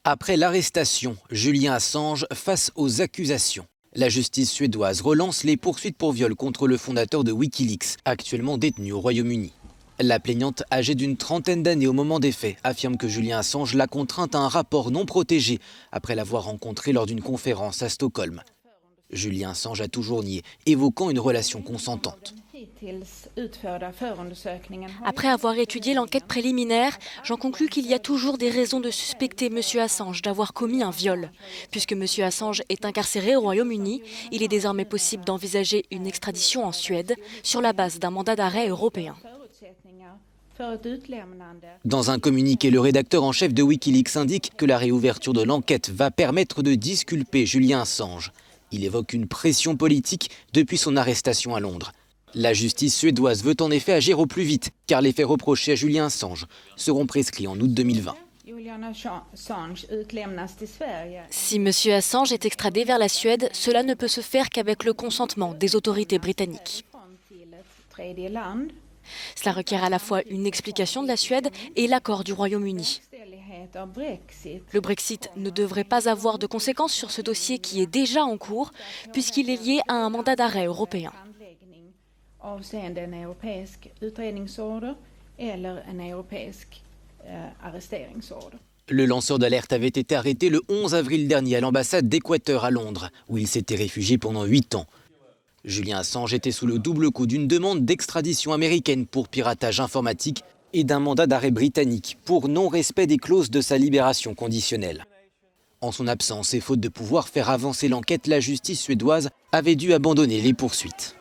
Après l'arrestation, Julian Assange face aux accusations. La justice suédoise relance les poursuites pour viol contre le fondateur de Wikileaks, actuellement détenu au Royaume-Uni. La plaignante, âgée d'une trentaine d'années au moment des faits, affirme que Julian Assange l'a contrainte à un rapport non protégé après l'avoir rencontré lors d'une conférence à Stockholm. Julian Assange a toujours nié, évoquant une relation consentante. Après avoir étudié l'enquête préliminaire, j'en conclus qu'il y a toujours des raisons de suspecter M. Assange d'avoir commis un viol. Puisque M. Assange est incarcéré au Royaume-Uni, il est désormais possible d'envisager une extradition en Suède sur la base d'un mandat d'arrêt européen. Dans un communiqué, le rédacteur en chef de Wikileaks indique que la réouverture de l'enquête va permettre de disculper Julian Assange. Il évoque une pression politique depuis son arrestation à Londres. La justice suédoise veut en effet agir au plus vite, car les faits reprochés à Julian Assange seront prescrits en août 2020. Si M. Assange est extradé vers la Suède, cela ne peut se faire qu'avec le consentement des autorités britanniques. Cela requiert à la fois une explication de la Suède et l'accord du Royaume-Uni. Le Brexit ne devrait pas avoir de conséquences sur ce dossier qui est déjà en cours, puisqu'il est lié à un mandat d'arrêt européen. Le lanceur d'alerte avait été arrêté le 11 avril dernier à l'ambassade d'Équateur à Londres, où il s'était réfugié pendant 8 ans. Julian Assange était sous le double coup d'une demande d'extradition américaine pour piratage informatique et d'un mandat d'arrêt britannique pour non-respect des clauses de sa libération conditionnelle. En son absence et faute de pouvoir faire avancer l'enquête, la justice suédoise avait dû abandonner les poursuites.